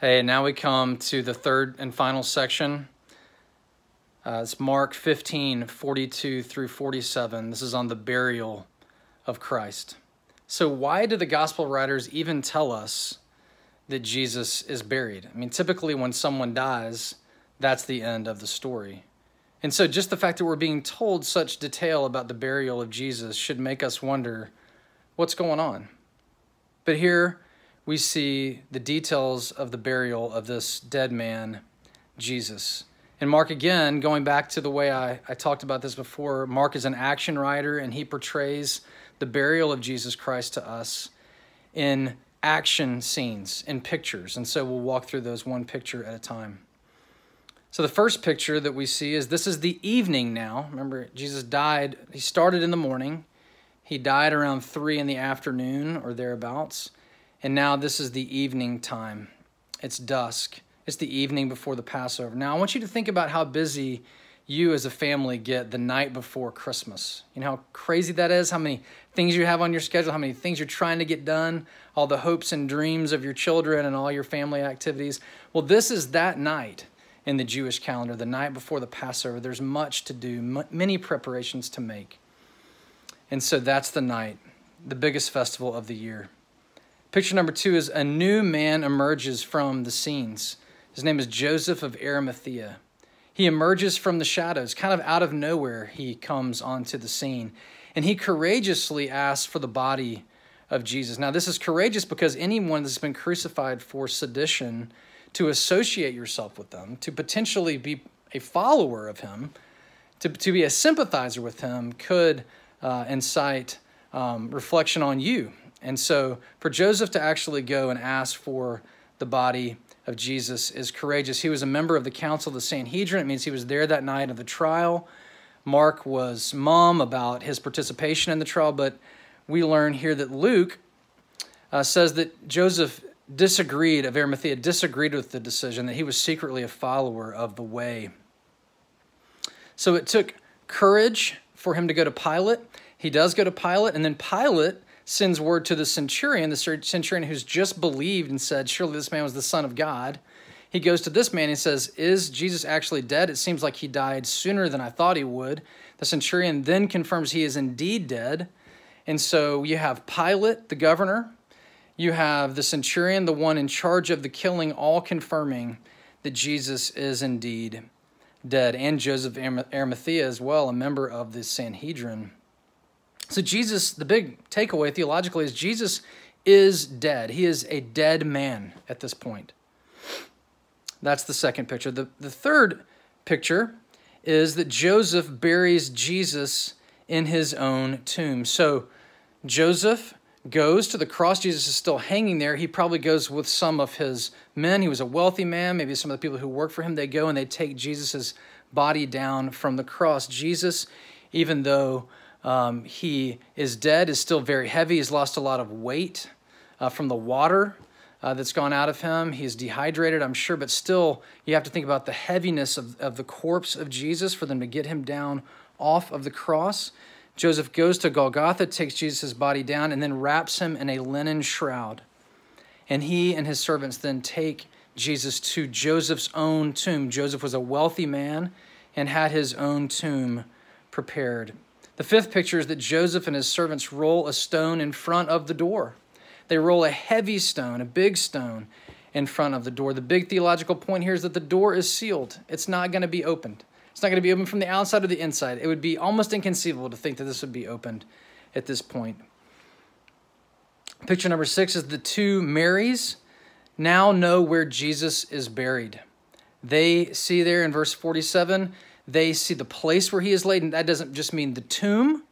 Hey, now we come to the third and final section. It's Mark 15, 42 through 47. This is on the burial of Christ. So why do the gospel writers even tell us that Jesus is buried? I mean, typically when someone dies, that's the end of the story. And so just the fact that we're being told such detail about the burial of Jesus should make us wonder what's going on. But here we see the details of the burial of this dead man, Jesus. And Mark, again, going back to the way I talked about this before, Mark is an action writer, and he portrays the burial of Jesus Christ to us in action scenes, in pictures. And so we'll walk through those one picture at a time. So the first picture that we see is this is the evening now. Remember, Jesus died. He started in the morning. He died around 3 in the afternoon or thereabouts. And now this is the evening time. It's dusk. It's the evening before the Passover. Now, I want you to think about how busy you as a family get the night before Christmas. You know how crazy that is? How many things you have on your schedule, how many things you're trying to get done, all the hopes and dreams of your children and all your family activities. Well, this is that night in the Jewish calendar, the night before the Passover. There's much to do, many preparations to make. And so that's the night, the biggest festival of the year. Picture number 2 is a new man emerges from the scenes. His name is Joseph of Arimathea. He emerges from the shadows, kind of out of nowhere he comes onto the scene. And he courageously asks for the body of Jesus. Now this is courageous because anyone that's been crucified for sedition, to associate yourself with them, to potentially be a follower of him, to be a sympathizer with him could incite reflection on you. And so for Joseph to actually go and ask for the body of Jesus is courageous. He was a member of the council of the Sanhedrin. It means he was there that night of the trial. Mark was mum about his participation in the trial, but we learn here that Luke says that Joseph of Arimathea disagreed with the decision, that he was secretly a follower of the way. So it took courage for him to go to Pilate. He does go to Pilate, and then Pilate sends word to the centurion who's just believed and said, surely this man was the Son of God. He goes to this man and says, is Jesus actually dead? It seems like he died sooner than I thought he would. The centurion then confirms he is indeed dead. And so you have Pilate, the governor. You have the centurion, the one in charge of the killing, all confirming that Jesus is indeed dead. And Joseph of Arimathea as well, a member of the Sanhedrin. So Jesus, the big takeaway theologically is Jesus is dead. He is a dead man at this point. That's the second picture. The third picture is that Joseph buries Jesus in his own tomb. So Joseph goes to the cross. Jesus is still hanging there. He probably goes with some of his men. He was a wealthy man. Maybe some of the people who work for him. They go and they take Jesus' body down from the cross. Jesus, even though he is dead, is still very heavy. He's lost a lot of weight from the water that's gone out of him. He's dehydrated, I'm sure, but still you have to think about the heaviness of the corpse of Jesus for them to get him down off of the cross. Joseph goes to Golgotha, takes Jesus' body down, and then wraps him in a linen shroud. And he and his servants then take Jesus to Joseph's own tomb. Joseph was a wealthy man and had his own tomb prepared. The fifth picture is that Joseph and his servants roll a stone in front of the door. They roll a heavy stone, a big stone, in front of the door. The big theological point here is that the door is sealed. It's not going to be opened. It's not going to be opened from the outside or the inside. It would be almost inconceivable to think that this would be opened at this point. Picture number 6 is the two Marys now know where Jesus is buried. They see there in verse 47, they see the place where he is laid, and that doesn't just mean the tomb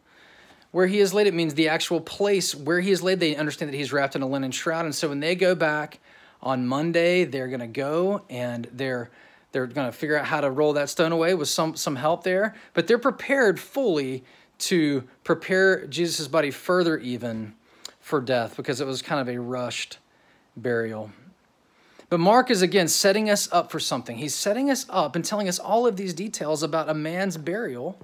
where he is laid. It means the actual place where he is laid. They understand that he's wrapped in a linen shroud, and so when they go back on Monday, they're going to go and they're going to figure out how to roll that stone away with some help there. But they're prepared fully to prepare Jesus' body further even for death because it was kind of a rushed burial. But Mark is, again, setting us up for something. He's setting us up and telling us all of these details about a man's burial.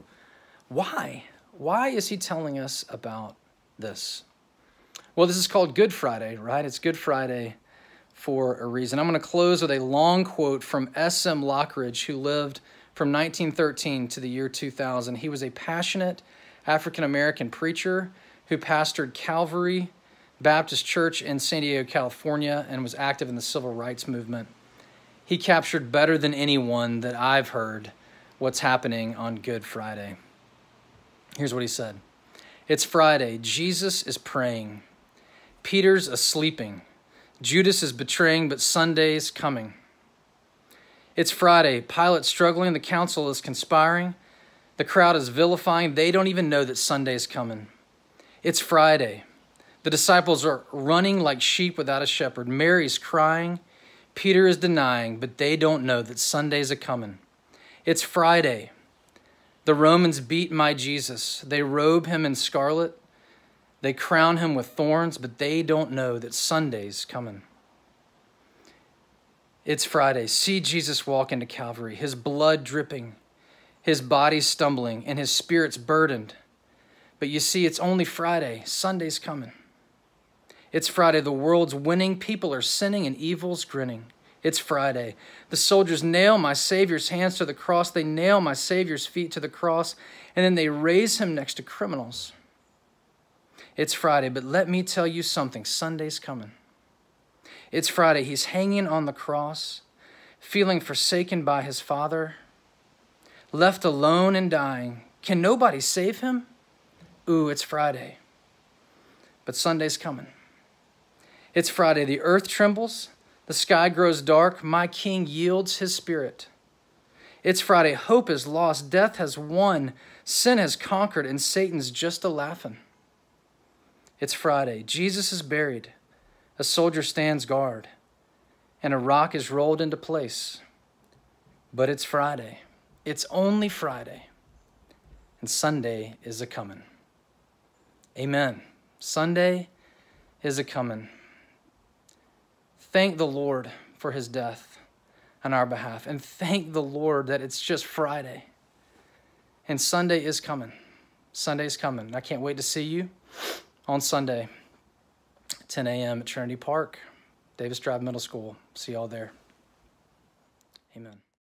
Why? Why is he telling us about this? Well, this is called Good Friday, right? It's Good Friday for a reason. I'm going to close with a long quote from S.M. Lockridge, who lived from 1913 to the year 2000. He was a passionate African-American preacher who pastored Calvary Baptist Church in San Diego, California, and was active in the civil rights movement. He captured better than anyone that I've heard what's happening on Good Friday. Here's what he said. It's Friday. Jesus is praying. Peter's asleeping. Judas is betraying, but Sunday's coming. It's Friday. Pilate's struggling. The council is conspiring. The crowd is vilifying. They don't even know that Sunday's coming. It's Friday. The disciples are running like sheep without a shepherd. Mary's crying. Peter is denying, but they don't know that Sunday's a-coming. It's Friday. The Romans beat my Jesus. They robe him in scarlet. They crown him with thorns, but they don't know that Sunday's coming. It's Friday. See Jesus walk into Calvary, his blood dripping, his body stumbling, and his spirit's burdened. But you see, it's only Friday. Sunday's coming. It's Friday. The world's winning. People are sinning and evil's grinning. It's Friday. The soldiers nail my Savior's hands to the cross. They nail my Savior's feet to the cross, and then they raise him next to criminals. It's Friday, but let me tell you something. Sunday's coming. It's Friday. He's hanging on the cross, feeling forsaken by his Father, left alone and dying. Can nobody save him? Ooh, it's Friday. But Sunday's coming. It's Friday. The earth trembles. The sky grows dark. My King yields his spirit. It's Friday. Hope is lost. Death has won. Sin has conquered, and Satan's just a-laughing. It's Friday. Jesus is buried. A soldier stands guard, and a rock is rolled into place. But it's Friday. It's only Friday, and Sunday is a-coming. Amen. Sunday is a-coming. Thank the Lord for his death on our behalf, and thank the Lord that it's just Friday, and Sunday is coming. Sunday's coming. I can't wait to see you on Sunday, 10 a.m. at Trinity Park, Davis Drive Middle School. See y'all there. Amen.